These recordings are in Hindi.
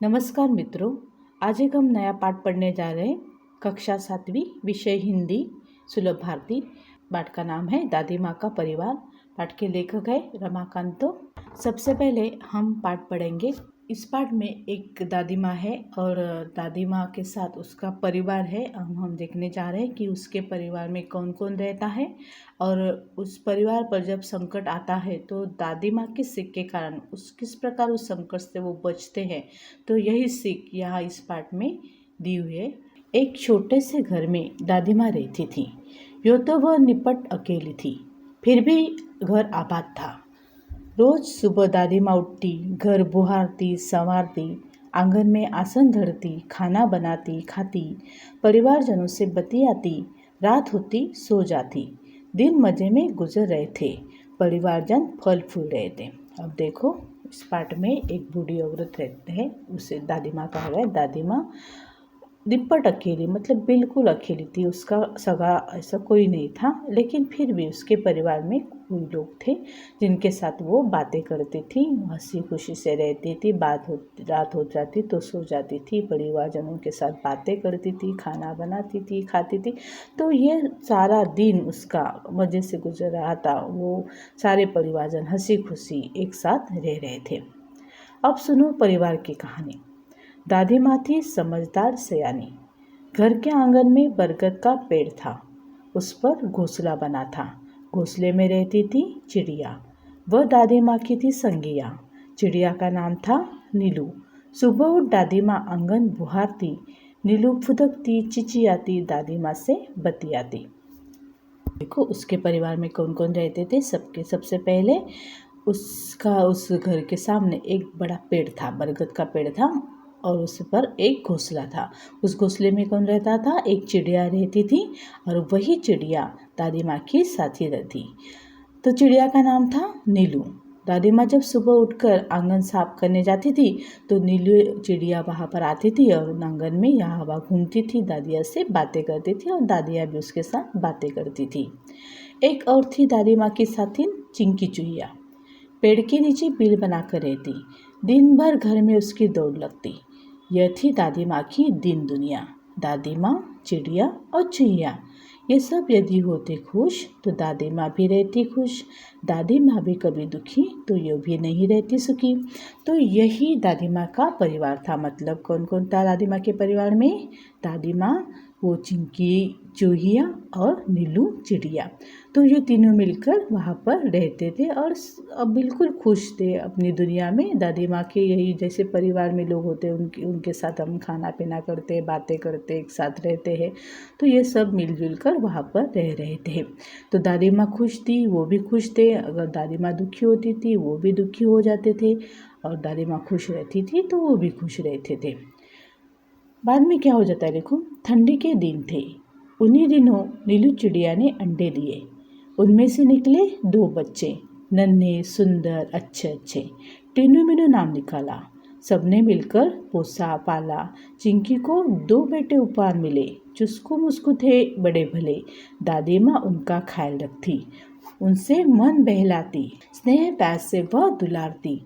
नमस्कार मित्रों, आज एक हम नया पाठ पढ़ने जा रहे हैं। कक्षा 7वीं, विषय हिंदी, सुलभ भारती। पाठ का नाम है दादी माँ का परिवार। पाठ के लेखक है रमाकांतो। सबसे पहले हम पाठ पढ़ेंगे। इस पाठ में एक दादी माँ है और दादी माँ के साथ उसका परिवार है। हम देखने जा रहे हैं कि उसके परिवार में कौन कौन रहता है और उस परिवार पर जब संकट आता है तो दादी माँ की सीख के कारण किस प्रकार उस संकट से वो बचते हैं। तो यही सीख यहाँ इस पाठ में दी हुई है। एक छोटे से घर में दादी माँ रहती थी। यूँ तो वह निपट अकेली थी, फिर भी घर आबाद था। रोज सुबह दादी माँ उठती, घर बुहारती, संवारती, आंगन में आसन धरती, खाना बनाती, खाती, परिवारजनों से बतियाती, रात होती सो जाती। दिन मज़े में गुजर रहे थे, परिवारजन फल फूल रहे थे। अब देखो, इस पाठ में एक बूढ़ी औरत रहते हैं, उसे दादी माँ कहा गया है। दादी माँ निपट अकेली, मतलब बिल्कुल अकेली थी। उसका सगा ऐसा कोई नहीं था, लेकिन फिर भी उसके परिवार में कोई लोग थे जिनके साथ वो बातें करती थी, हंसी खुशी से रहती थी। रात हो जाती तो सो जाती थी, परिवारजनों के साथ बातें करती थी, खाना बनाती थी, खाती थी। तो ये सारा दिन उसका मज़े से गुजर रहा था। वो सारे परिवारजन हंसी खुशी एक साथ रह रहे थे। अब सुनो परिवार की कहानी। दादी माँ थी समझदार सयानी। घर के आंगन में बरगद का पेड़ था, उस पर घोंसला बना था। घोंसले में रहती थी चिड़िया, वह दादी माँ की थी संगिया। चिड़िया का नाम था नीलू। सुबह उठ दादी माँ आंगन बुहारती, नीलू फुदकती, चिचियाती, दादी माँ से बतियाती। देखो, उसके परिवार में कौन कौन रहते थे। सबसे पहले उस घर के सामने एक बड़ा पेड़ था, बरगद का पेड़ था, और उस पर एक घोंसला था। उस घोंसले में कौन रहता था? एक चिड़िया रहती थी, और वही चिड़िया दादी माँ की साथी रहती। तो चिड़िया का नाम था नीलू। दादी माँ जब सुबह उठकर आंगन साफ करने जाती थी तो नीलू चिड़िया वहाँ पर आती थी और आंगन में यहाँ वहाँ घूमती थी, दादिया से बातें करती थी और दादिया भी उसके साथ बातें करती थी। एक और थी दादी माँ की साथी चिंकी चुहिया। पेड़ के नीचे बिल बनाकर रहती, दिन भर घर में उसकी दौड़ लगती। यह थी दादी माँ की दिन दुनिया। दादी माँ, चिड़िया और चुहिया, ये सब यदि होते खुश तो दादी माँ भी रहती खुश। दादी माँ भी कभी दुखी तो ये भी नहीं रहती सुखी। तो यही दादी माँ का परिवार था। मतलब कौन कौन था दादी माँ के परिवार में? दादी माँ, वो चिंकी चूहिया और नीलू चिड़िया। तो ये तीनों मिलकर वहाँ पर रहते थे और अब बिल्कुल खुश थे अपनी दुनिया में। दादी माँ के यही जैसे परिवार में लोग होते हैं, उनके साथ हम खाना पीना करते, बातें करते, एक साथ रहते हैं। तो ये सब मिलजुल कर वहाँ पर रह रहे थे। तो दादी माँ खुश थी, वो भी खुश थे। अगर दादी माँ दुखी होती थी, वो भी दुखी हो जाते थे, और दादी माँ खुश रहती थी तो वो भी खुश रहते थे। बाद में क्या हो जाता है देखो, ठंडी के दिन थे। उन्हीं दिनों नीलू चिड़िया ने अंडे दिए। उनमें से निकले 2 बच्चे, नन्हे सुंदर अच्छे अच्छे। टीनू मीनू नाम निकाला। सबने मिलकर पोसा पाला। चिंकी को 2 बेटे उपहार मिले, चुस्कू मुस्कू थे बड़े भले। दादी माँ उनका ख्याल रखती, उनसे मन बहलाती, स्नेह प्यार से वह दुलारती।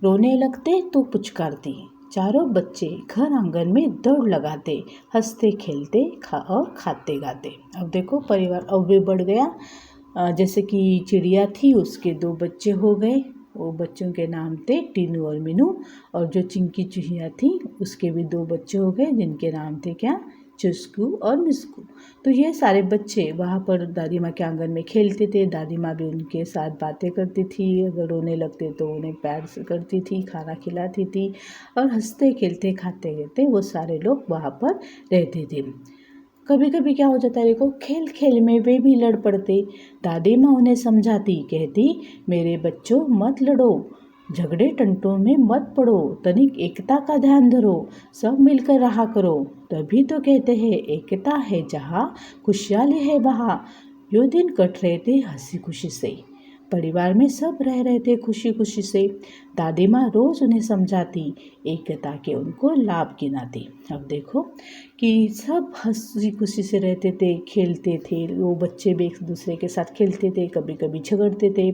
रोने लगते तो पुचकारती। चारों बच्चे घर आंगन में दौड़ लगाते, हंसते खेलते और खाते गाते। अब देखो परिवार अब भी बढ़ गया। जैसे कि चिड़िया थी, उसके 2 बच्चे हो गए। वो बच्चों के नाम थे टीनू और मीनू। और जो चिंकी चूहिया थी, उसके भी 2 बच्चे हो गए, जिनके नाम थे क्या? चुस्कू और मिस्कू। तो ये सारे बच्चे वहाँ पर दादी माँ के आंगन में खेलते थे। दादी माँ भी उनके साथ बातें करती थी, अगर रोने लगते तो उन्हें प्यार से करती थी, खाना खिलाती थी, और हंसते खेलते खाते खेलते वो सारे लोग वहाँ पर रहते थे। कभी कभी क्या हो जाता है देखो, खेल खेल में वे भी लड़ पड़ते। दादी माँ उन्हें समझाती, कहती, मेरे बच्चों मत लड़ो, झगड़े टंटों में मत पड़ो, तनिक एकता का ध्यान धरो, सब मिलकर रहा करो, तभी तो कहते हैं एकता है जहाँ खुशहाली है वहाँ। यो दिन कट रहे थे हंसी खुशी से, परिवार में सब रह रहे थे खुशी खुशी से। दादी माँ रोज़ उन्हें समझाती, एकता के उनको लाभ गिनाती। अब देखो कि सब हंसी खुशी से रहते थे, खेलते थे, वो बच्चे भी एक दूसरे के साथ खेलते थे, कभी कभी झगड़ते थे।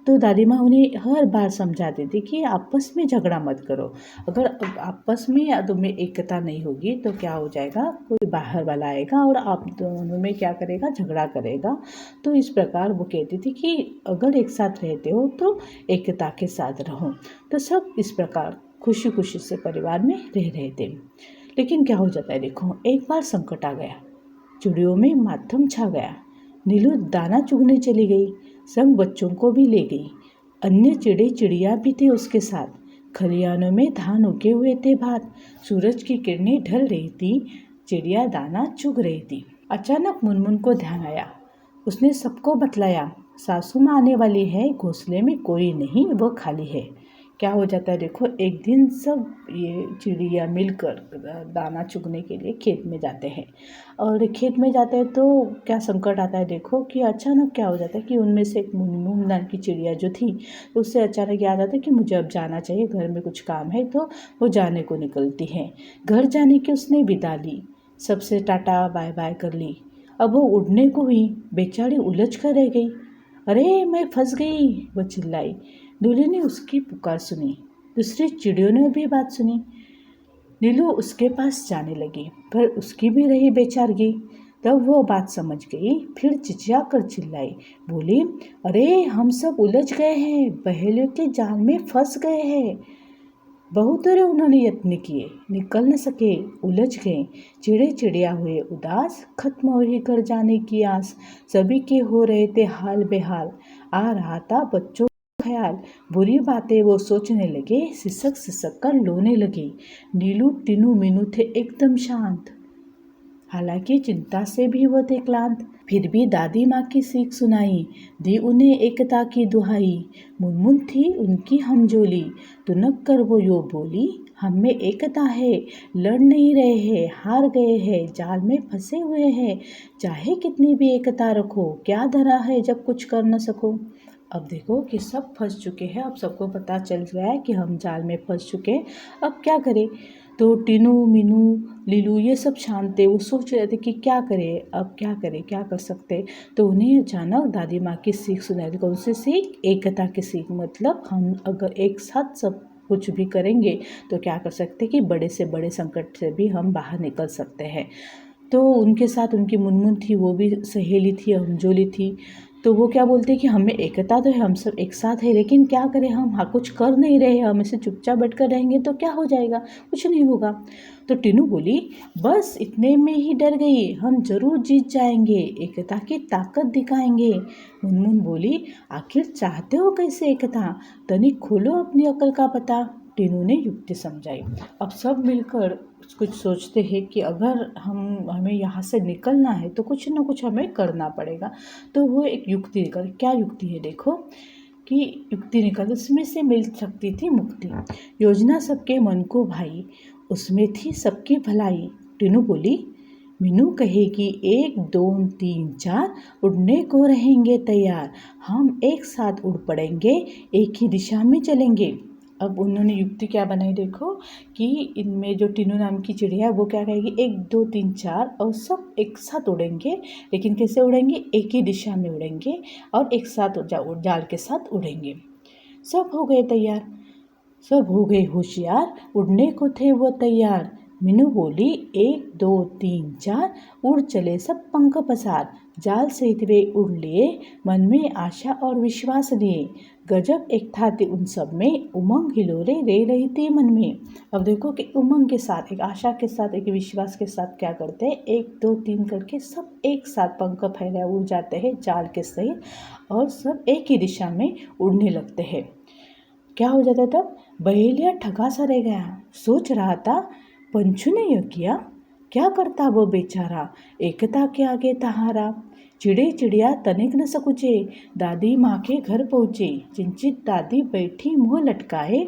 तो दादी माँ उन्हें हर बार समझाती थी कि आपस में झगड़ा मत करो। अगर आपस में या तुम्हें एकता नहीं होगी तो क्या हो जाएगा, कोई बाहर वाला आएगा और आप दोनों में क्या करेगा, झगड़ा करेगा। तो इस प्रकार वो कहती थी कि अगर एक साथ रहते हो तो एकता के साथ रहो। तो सब इस प्रकार खुशी खुशी से परिवार में रह रहे थे। लेकिन क्या हो जाता है, देखो एक बार संकट आ गया, चिड़ियों में मातम छा गया। नीलू दाना चुगने चली गई, संग बच्चों को भी ले गई। अन्य चिड़े चिड़िया भी थे उसके साथ। खलिहानों में धान उगे हुए थे बाहर, सूरज की किरणें ढल रही थी, चिड़िया दाना चुग रही थी। अचानक मुनमुन को ध्यान आया। उसने सबको बतलाया, सासू माँ आने वाली है, घोंसले में कोई नहीं, वो खाली है। क्या हो जाता है, देखो एक दिन सब ये चिड़िया मिलकर दाना चुगने के लिए खेत में जाते हैं। और खेत में जाते हैं तो क्या संकट आता है, देखो कि अचानक क्या हो जाता है कि उनमें से एक मुनमुन नाम की चिड़िया जो थी, उससे अचानक याद आता है कि मुझे अब जाना चाहिए, घर में कुछ काम है। तो वो जाने को निकलती है। घर जाने की उसने विदा ली, सबसे टाटा बाय बाय कर ली। अब वो उड़ने को हुई, बेचारी उलझ कर रह गई। अरे मैं फंस गई, वो चिल्लाई। नीलू ने उसकी पुकार सुनी, दूसरी चिड़ियों ने भी बात सुनी। नीलू उसके पास जाने लगी, पर उसकी भी रही बेचारगी। तब वो बात समझ गई, फिर चिचिया कर चिल्लाई, बोली, अरे हम सब उलझ गए हैं, पहेलियों के जाल में फंस गए हैं। बहुत तरह उन्होंने यत्न किए, निकल न सके, उलझ गए। चिड़े चिड़िया हुए उदास, खत्म हुई घर जाने की आस। सभी के हो रहे थे हाल बेहाल, आ रहा था बच्चों ख्याल। बुरी बातें वो सोचने लगे, सिसक सिसक कर रोने लगे। नीलू टीनू मीनू थे एकदम शांत, हालांकि चिंता से भी वो थे क्लांत। फिर भी दादी माँ की सीख सुनाई, दी उन्हें एकता की दुहाई। मुनमुन थी उनकी हमजोली, तुनक कर वो यो बोली, हम में एकता है, लड़ नहीं रहे हैं, हार गए हैं, जाल में फंसे हुए हैं। चाहे कितनी भी एकता रखो, क्या धरा है जब कुछ कर न सको। अब देखो कि सब फंस चुके हैं, अब सबको पता चल गया है कि हम जाल में फंस चुके हैं, अब क्या करें। तो टीनू मीनू लीलू ये सब शांत थे, वो सोच रहे थे कि क्या करें, अब क्या करें, क्या कर सकते। तो उन्हें अचानक दादी माँ की सीख सुनाई दी। कौन सी सीख? एकता की सीख। मतलब हम अगर एक साथ सब कुछ भी करेंगे तो क्या कर सकते कि बड़े से बड़े संकट से भी हम बाहर निकल सकते हैं। तो उनके साथ उनकी मुनमुन थी, वो भी सहेली थी, हमजोली थी। तो वो क्या बोलते हैं कि हमें एकता तो है, हम सब एक साथ है, लेकिन क्या करें हम, हाँ कुछ कर नहीं रहे, हम ऐसे चुपचाप बैठ कर रहेंगे तो क्या हो जाएगा, कुछ नहीं होगा। तो टीनू बोली, बस इतने में ही डर गई, हम जरूर जीत जाएंगे, एकता की ताकत दिखाएंगे। मुनमुन बोली, आखिर चाहते हो कैसे एकता, तनिक खोलो अपनी अकल का पता। टीनू ने युक्ति समझाई। अब सब मिलकर कुछ सोचते हैं कि अगर हमें यहाँ से निकलना है तो कुछ ना कुछ हमें करना पड़ेगा। तो वो एक युक्ति निकल, क्या युक्ति है देखो कि युक्ति निकल, उसमें से मिल सकती थी मुक्ति। योजना सबके मन को भाई, उसमें थी सबकी भलाई। टीनू बोली, मीनू कहेगी 1 2 3 4, उड़ने को रहेंगे तैयार, हम एक साथ उड़ पड़ेंगे, एक ही दिशा में चलेंगे। अब उन्होंने युक्ति क्या बनाई देखो कि इनमें जो टीनू नाम की चिड़िया है वो क्या कहेगी 1 2 3 4, और सब एक साथ उड़ेंगे। लेकिन कैसे उड़ेंगे, एक ही दिशा में उड़ेंगे और एक साथ जाल के साथ उड़ेंगे। सब हो गए तैयार, सब हो गए होशियार, उड़ने को थे वो तैयार। मीनू बोली, 1 2 3 4, उड़ चले सब पंख पसार, जाल सहित वे उड़ लिए, मन में आशा और विश्वास लिए। गजब एक था थी उन सब में, उमंग हिलोरे ले रही थी मन में। अब देखो कि उमंग के साथ, एक आशा के साथ, एक विश्वास के साथ क्या करते हैं, 1 2 3 करके सब एक साथ पंख फैलाए उड़ जाते हैं जाल के सहित, और सब एक ही दिशा में उड़ने लगते हैं। क्या हो जाता तब, बहेलिया ठगा सा रह गया, सोच रहा था पंछू ने यह किया, क्या करता वो बेचारा, एकता के आगे तहारा। चिड़े चिड़िया तनिक न सकुचे, दादी माँ के घर पहुँचे, चिंचित दादी बैठी मुँह लटकाए,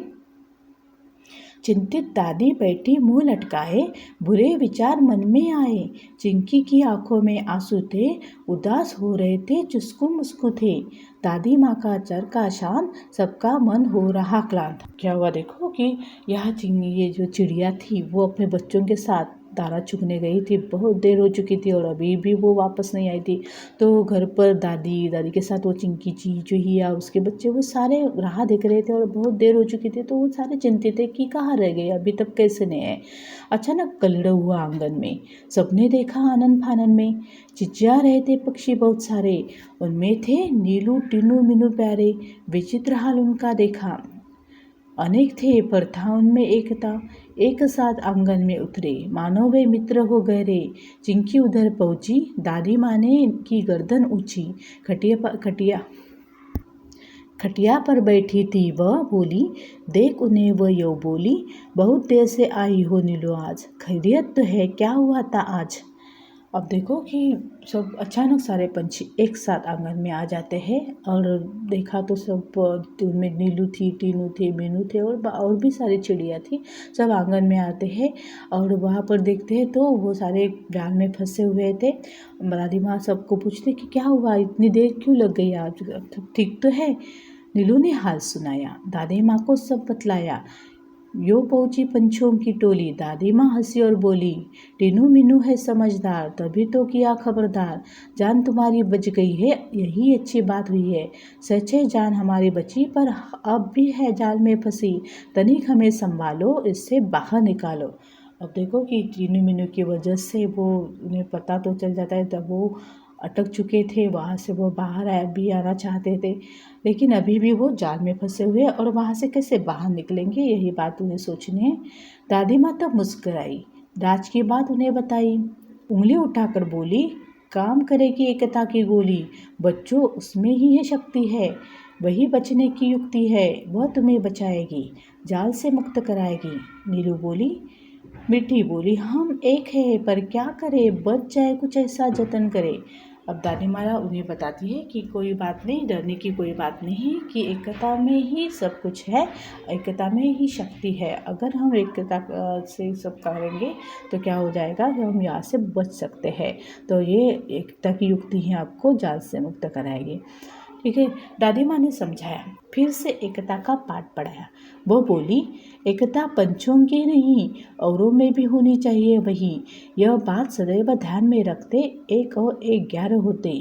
चिंतित दादी बैठी मुंह लटकाए, बुरे विचार मन में आए। चिंकी की आंखों में आंसू थे, उदास हो रहे थे, चुस्कू मुस्कू थे। दादी माँ का चरखा शांत, सबका मन हो रहा क्लांत। क्या हुआ देखो कि ये जो चिड़िया थी वो अपने बच्चों के साथ दाना चुगने गई थी। बहुत देर हो चुकी थी और अभी भी वो वापस नहीं आई थी। तो घर पर दादी के साथ वो चिंकी चूहिया उसके बच्चे वो सारे राह देख रहे थे और बहुत देर हो चुकी थी। तो वो सारे चिंतित थे कि कहाँ रह गए, अभी तक कैसे नहीं आए। अचानक कलरव हुआ आंगन में। सबने देखा आनन फानन में चिचिया रहे थे पक्षी बहुत सारे। उनमें थे नीलू टीनू मीनू प्यारे। विचित्र हाल उनका देखा। अनेक थे पर था उनमें एकता। एक साथ आंगन में उतरे, मानो वे मित्र हो गहरे। चिंकी उधर पहुंची, दादी माँ ने की गर्दन ऊंची। खटिया पर बैठी थी वह बोली, देख उन्हें वह यो बोली, बहुत देर से आई हो नीलू आज, खैरियत तो है, क्या हुआ था आज। अब देखो कि सब अचानक सारे पंछी एक साथ आंगन में आ जाते हैं और देखा तो सब उनमें नीलू थी, टीनू थे, मीनू थे और भी सारी चिड़िया थी। सब आंगन में आते हैं और वहाँ पर देखते हैं तो वो सारे जाल में फंसे हुए थे। दादी माँ सबको पूछते कि क्या हुआ, इतनी देर क्यों लग गई, आज ठीक तो है। नीलू ने हाल सुनाया, दादी माँ को सब बतलाया। यो पहुंची पंछियों की टोली, दादी माँ हंसी और बोली, टीनू मीनू है समझदार, तभी तो किया खबरदार। जान तुम्हारी बच गई है, यही अच्छी बात हुई है। सच है जान हमारी बची, पर अब भी है जाल में फंसी। तनिक हमें संभालो, इससे बाहर निकालो। अब देखो कि टीनू मीनू की वजह से वो उन्हें पता तो चल जाता है, तब वो अटक चुके थे, वहाँ से वो बाहर भी आना चाहते थे, लेकिन अभी भी वो जाल में फंसे हुए और वहाँ से कैसे बाहर निकलेंगे, यही बात उन्हें सोचनी है। दादी माँ तब मुस्कुराई, राज की बात उन्हें बताई, उंगली उठाकर बोली, काम करेगी एकता की गोली, बच्चों उसमें ही है शक्ति है, वही बचने की युक्ति है, वह तुम्हें बचाएगी, जाल से मुक्त कराएगी। नीलू बोली, मिठी बोली, हम एक है पर क्या करें, बच जाए कुछ ऐसा जतन करे। अब दादी माँ उन्हें बताती है कि कोई बात नहीं, डरने की कोई बात नहीं, कि एकता में ही सब कुछ है, एकता में ही शक्ति है। अगर हम एकता से सब करेंगे तो क्या हो जाएगा कि हम यहाँ से बच सकते हैं। तो ये एकता की युक्ति ही आपको जाल से मुक्त कराएगी। ठीक है, दादी माँ ने समझाया, फिर से एकता का पाठ पढ़ाया। वो बोली, एकता पंछियों की नहीं, औरों में भी होनी चाहिए वही। यह बात सदैव ध्यान में रखते, एक और एक 11 होते।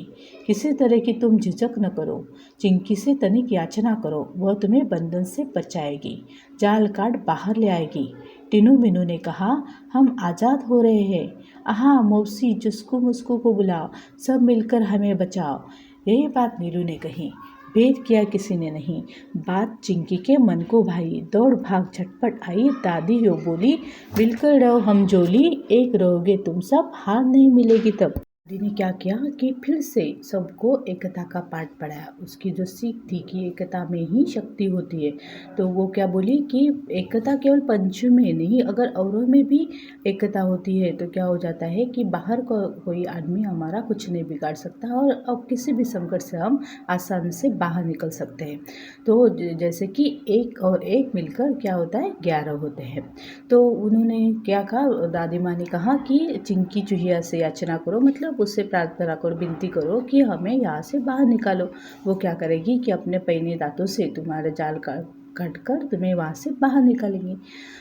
किसी तरह की तुम झिझक न करो, चिंकी से तनिक याचना करो, वह तुम्हें बंधन से बचाएगी, जाल काट बाहर ले आएगी। टीनू मीनू ने कहा, हम आज़ाद हो रहे हैं। आहा मौसी, चुस्कू मुस्कू को बुलाओ, सब मिलकर हमें बचाओ। यही बात नीलू ने कही, भेद किया किसी ने नहीं। बात चिंकी के मन को भाई, दौड़ भाग झटपट आई, दादी यो बोली, मिलकर रहो हम जोली, एक रहोगे तुम सब, हार नहीं मिलेगी तब। दादी ने क्या किया कि फिर से सबको एकता का पाठ पढ़ाया। उसकी जो सीख थी कि एकता में ही शक्ति होती है, तो वो क्या बोली कि एकता केवल पंछियों में नहीं, अगर औरों में भी एकता होती है तो क्या हो जाता है कि बाहर को कोई आदमी हमारा कुछ नहीं बिगाड़ सकता और अब किसी भी संकट से हम आसानी से बाहर निकल सकते हैं। तो जैसे कि एक और एक मिलकर क्या होता है, 11 होते हैं। तो उन्होंने क्या कहा, दादी माँ ने कहा कि चिंकी चूहिया से याचना करो, मतलब उससे प्रार्थना करो, विनती करो कि हमें यहाँ से बाहर निकालो। वो क्या करेगी कि अपने पैने दांतों से तुम्हारे जाल का काट कर तुम्हें वहाँ से बाहर निकालेंगी।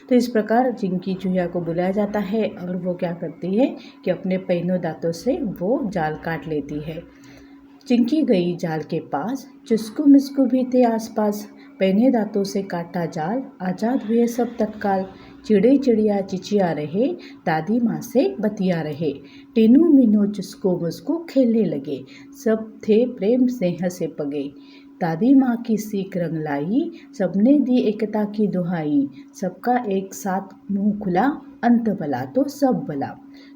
तो इस प्रकार चिंकी चूहिया को बुलाया जाता है और वो क्या करती है कि अपने पैनों दांतों से वो जाल काट लेती है। चिंकी गई जाल के पास, चुस्कू मिस्कू भी थे आसपास, पैने दांतों से काटा जाल, आज़ाद हुए सब तत्काल। चिड़े चिड़िया चिचिया रहे, दादी माँ से बतिया रहे, टीनू मीनू चुस्को मुस्को खेलने लगे, सब थे प्रेम स्नेह से पगे। दादी माँ की सीख रंग लाई, सबने दी एकता की दुहाई, सबका एक साथ मुंह खुला, अंत भला तो सब भला।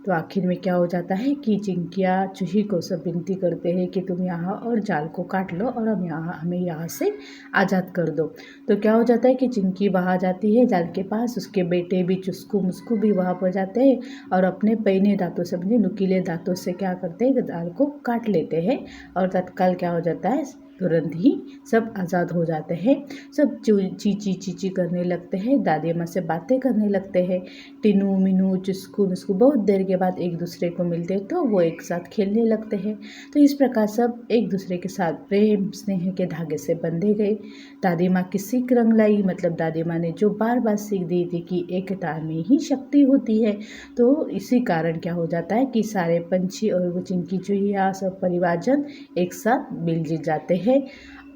तो आखिर में क्या हो जाता है कि चिंकिया चूही को सब विनती करते हैं कि तुम यहाँ और जाल को काट लो और हमें यहाँ से आज़ाद कर दो। तो क्या हो जाता है कि चिंकी वहाँ जाती है जाल के पास, उसके बेटे भी चुस्कू मुस्कू भी वहाँ पर जाते हैं और अपने पैने दांतों से, अपने नुकीले दांतों से क्या करते हैं, जाल को काट लेते हैं और तत्काल क्या हो जाता है, तुरंत ही सब आज़ाद हो जाते हैं। सब चीची चीची करने लगते हैं, दादी माँ से बातें करने लगते हैं। टिनू मिनू चुस्कू मुस्कू बहुत देर के बाद एक दूसरे को मिलते हैं तो वो एक साथ खेलने लगते हैं। तो इस प्रकार सब एक दूसरे के साथ प्रेम स्नेह के धागे से बंधे गए। दादी माँ की सीख रंग लाई, मतलब दादी माँ ने जो बार बार सीख दी थी कि एकता में ही शक्ति होती है। तो इसी कारण क्या हो जाता है कि सारे पंछी और वो चिंकी चुहिया सब परिवारजन एक साथ मिलजुल जाते हैं।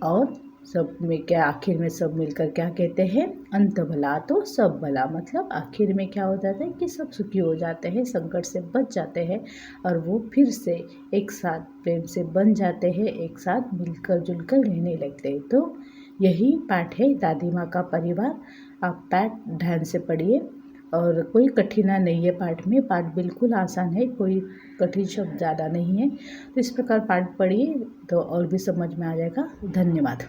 और सब में क्या आखिर में सब मिलकर क्या कहते हैं, अंत भला तो सब भला, मतलब आखिर में क्या हो जाता है कि सब सुखी हो जाते हैं, संकट से बच जाते हैं और वो फिर से एक साथ प्रेम से बन जाते हैं, एक साथ मिलकर जुलकर रहने लगते हैं। तो यही पाठ है दादी माँ का परिवार। आप पाठ ध्यान से पढ़िए और कोई कठिनाई नहीं है पाठ में, पाठ बिल्कुल आसान है, कोई कठिन शब्द ज़्यादा नहीं है। तो इस प्रकार पाठ पढ़िए तो और भी समझ में आ जाएगा। धन्यवाद।